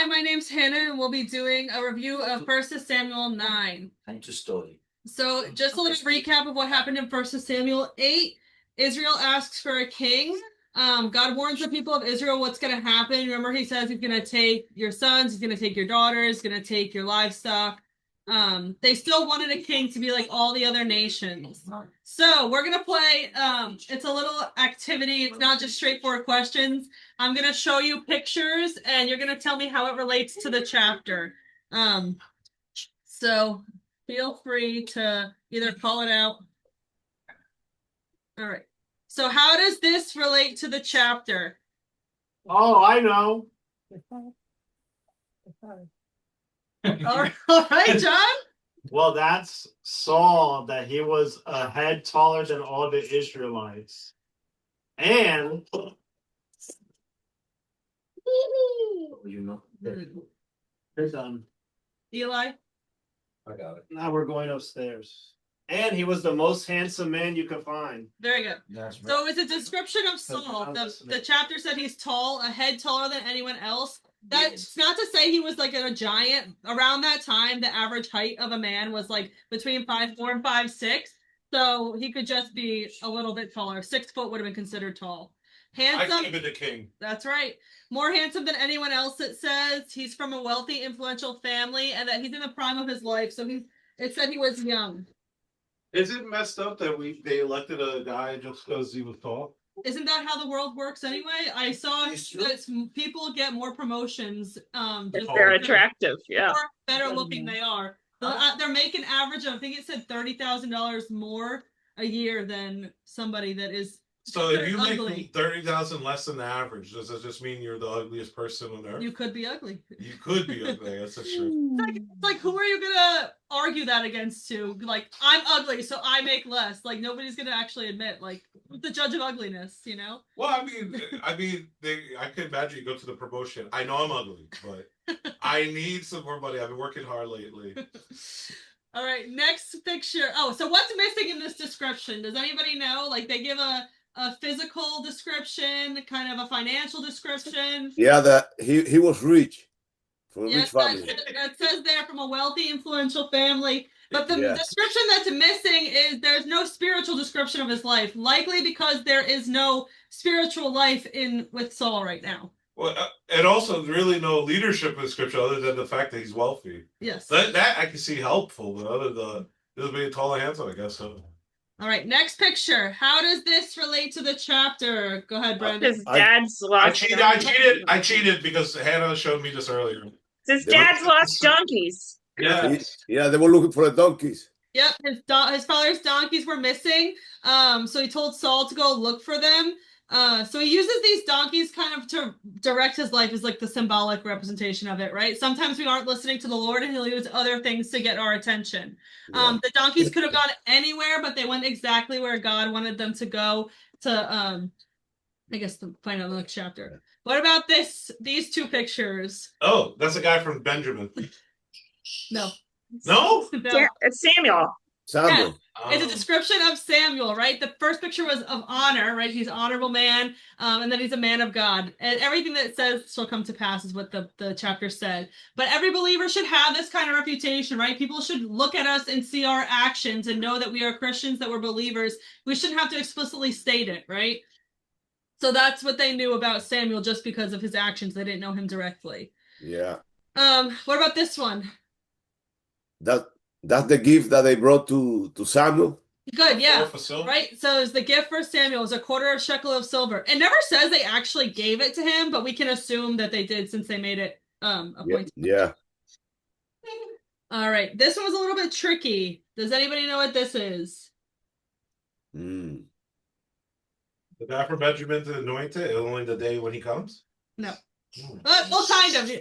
my name's Hannah, and we'll be doing a review of 1 Samuel 9. So, just a little recap of what happened in 1 Samuel 8. Israel asks for a king. God warns the people of Israel what's going to happen. Remember, he says he's going to take your sons, he's going to take your daughters, he's going to take your livestock. They still wanted a king to be like all the other nations. So we're going to play, it's a little activity. It's not just straightforward questions. I'm going to show you pictures and you're going to tell me how it relates to the chapter. So feel free to either call it out. All right. So how does this relate to the chapter? Oh, I know. All right, John? Well, that's Saul, that he was a head taller than all the Israelites. And Eli? I got it. now we're going upstairs. And he was the most handsome man you could find. Very good. That's right. So it's a description of Saul. The chapter said he's tall, a head taller than anyone else. That's not to say he was like a giant. Around that time, the average height of a man was like between 5'4" and 5'6". So he could just be a little bit taller. 6 foot would have been considered tall. Handsome. I keep it the king. That's right. More handsome than anyone else, it says. He's from a wealthy, influential family, and that he's in the prime of his life. So it said he was young. Is it messed up that they elected a guy just because he was tall? Isn't that how the world works anyway? I saw that people get more promotions. If they're attractive, yeah. The more better looking they are. They're making average of, I think it said $30,000 more a year than somebody that is. So if you ugly. make $30,000 less than the average, does that just mean you're the ugliest person on earth? You could be ugly. You could be ugly. That's true. It's like, who are you gonna argue that against? To like, I'm ugly, so I make less. Like nobody's gonna actually admit, like, the judge of ugliness, you know. Well, I can imagine you go to the promotion. I know I'm ugly, but I need some more money. I've been working hard lately. All right, next picture. Oh, so what's missing in this description? Does anybody know? Like, they give a physical description, kind of a financial description. Yeah, that he was rich, from a rich family. That says there from a wealthy, influential family. But the description that's missing is there's no spiritual description of his life, likely because there is no spiritual life with Saul right now. Well, and also really no leadership description other than the fact that he's wealthy. Yes. That I can see helpful, but other than just being tall and handsome, I guess so. All right, next picture. How does this relate to the chapter? Go ahead, Brandon. His dad's lost. I cheated because Hannah showed me this earlier. His dad's lost donkeys. Yeah. Yeah, they were looking for the donkeys. Yep, his father's donkeys were missing. So he told Saul to go look for them. So he uses these donkeys kind of to direct his life as like the symbolic representation of it, right? Sometimes we aren't listening to the Lord and he'll use other things to get our attention. The donkeys could have gone anywhere, but they went exactly where God wanted them to go to, I guess, to find out the next chapter. What about these two pictures? Oh, that's a guy from Benjamin. No. No? Yeah, it's Samuel. Samuel. Yeah. It's a description of Samuel, right? The first picture was of honor, right? He's an honorable man, and then he's a man of God. And everything that it says shall come to pass is what the chapter said. But every believer should have this kind of reputation, right? People should look at us and see our actions and know that we are Christians, that we're believers. We shouldn't have to explicitly state it, right? So that's what they knew about Samuel just because of his actions. They didn't know him directly. Yeah. What about this one? That's the gift that they brought to Samuel. Good, yeah. Right? So it's the gift for Samuel. It's a quarter of shekel of silver. It never says they actually gave it to him, but we can assume that they did since they made it appointed. Yeah. All right. This one was a little bit tricky. Does anybody know what this is? The guy from Benjamin to anoint it only the day when he comes? No. Well, kind of.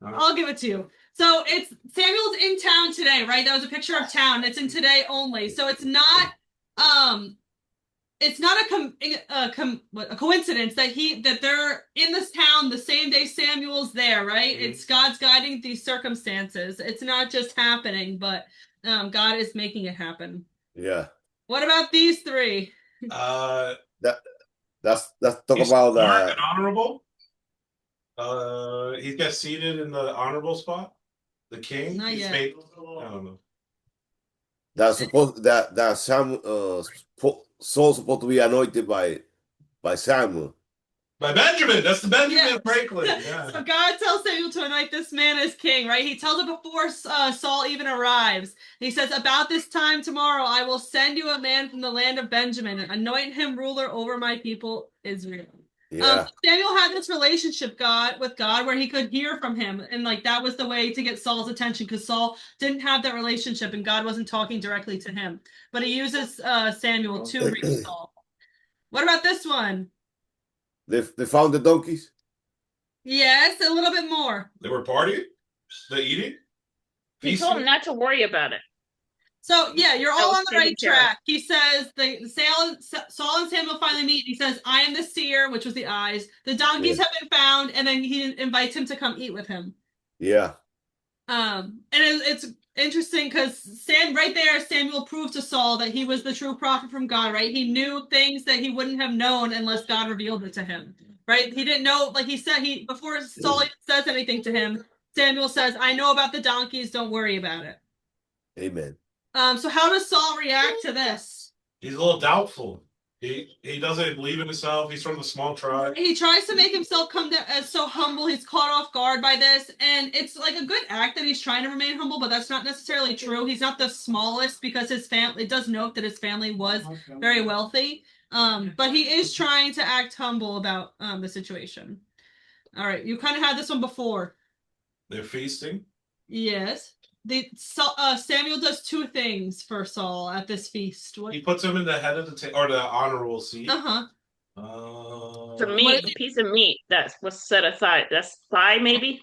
I'll give it to you. So Samuel's in town today, right? That was a picture of town. It's in today only. So it's not a coincidence that they're in this town the same day Samuel's there, right? Mm-hmm. It's God's guiding these circumstances. It's not just happening, but God is making it happen. Yeah. What about these three? That's talk about smart and honorable. He gets seated in the honorable spot. The king. Not He's yet. made. I don't know. That's supposed that Saul's supposed to be anointed by Samuel. By Benjamin. That's the Benjamin Yeah. Franklin. Yeah. So God tells Samuel to anoint this man as king, right? He tells it before Saul even arrives. He says, about this time tomorrow, I will send you a man from the land of Benjamin and anoint him ruler over my people Israel. Yeah. Samuel had this relationship with God where he could hear from him, and like that was the way to get Saul's attention, because Saul didn't have that relationship and God wasn't talking directly to him. But he uses Samuel to reach Saul. What about this one? They found the donkeys? Yes, a little bit more. They were partying? The eating? He told him not to worry about it. So yeah, you're all on the right taken care of. track. He says Saul and Samuel finally meet. He says, "I am the seer," which was the eyes. The donkeys have been found, and then he invites him to come eat with him. Yeah. And it's interesting because right there, Samuel proved to Saul that he was the true prophet from God. Right? He knew things that he wouldn't have known unless God revealed it to him. Right? He didn't know, like he said, before Saul even says anything to him, Samuel says, "I know about the donkeys. Don't worry about it." Amen. So how does Saul react to this? He's a little doubtful. He doesn't believe in himself. He's from the small tribe. He tries to make himself come as so humble. He's caught off guard by this, and it's like a good act that he's trying to remain humble, but that's not necessarily true. He's not the smallest because his family. It does note that his family was very wealthy, but he is trying to act humble about the situation. All right, you kind of had this one before. They're feasting. Yes. Samuel does two things for Saul at this feast. He puts him in the head of the table, or the honorable seat. It's a piece of meat that was set aside. That's thigh, maybe.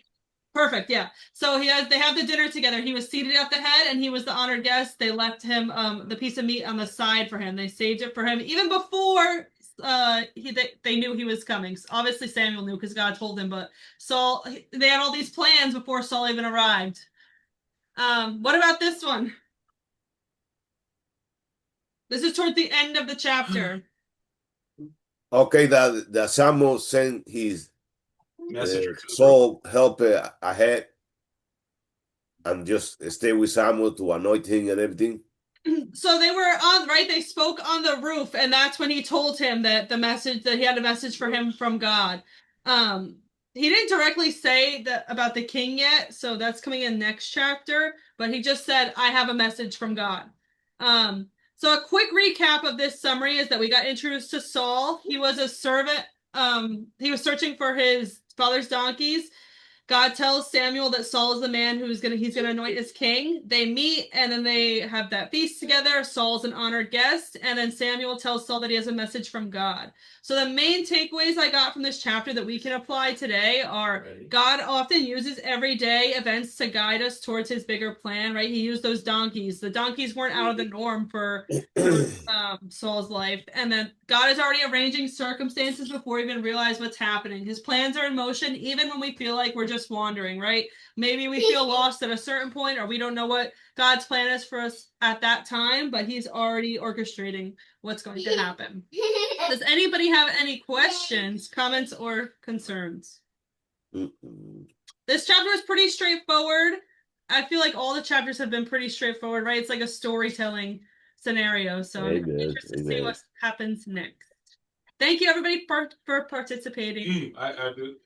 Perfect. Yeah. So they have the dinner together. He was seated at the head, and he was the honored guest. They left him the piece of meat on the side for him. They saved it for him even before they knew he was coming. So obviously, Samuel knew because God told him. But Saul, they had all these plans before Saul even arrived. What about this one? This is towards the end of the chapter. Okay, that Samuel sent his Saul help ahead and just stay with Samuel to anoint him and everything. So they were they spoke on the roof, and that's when he told him that he had a message for him from God. He didn't directly say that about the king yet, so that's coming in next chapter, but he just said, I have a message from God. So a quick recap of this summary is that we got introduced to Saul. He was a servant. He was searching for his father's donkeys. God tells Samuel that Saul is the man he's gonna anoint as king. They meet, and then they have that feast together. Saul's an honored guest, and then Samuel tells Saul that he has a message from God. So the main takeaways I got from this chapter that we can apply today are God often uses everyday events to guide us towards his bigger plan, right? He used those donkeys. The donkeys weren't out of the norm for Saul's life. And then God is already arranging circumstances before we even realize what's happening. His plans are in motion, even when we feel like we're just wandering, right? Maybe we feel lost at a certain point, or we don't know what God's plan is for us at that time, but he's already orchestrating what's going to happen. Does anybody have any questions, comments, or concerns? This chapter is pretty straightforward. I feel like all the chapters have been pretty straightforward, right? It's like a storytelling scenario. So I'm interested to see what happens next. Thank you, everybody, for participating. I do.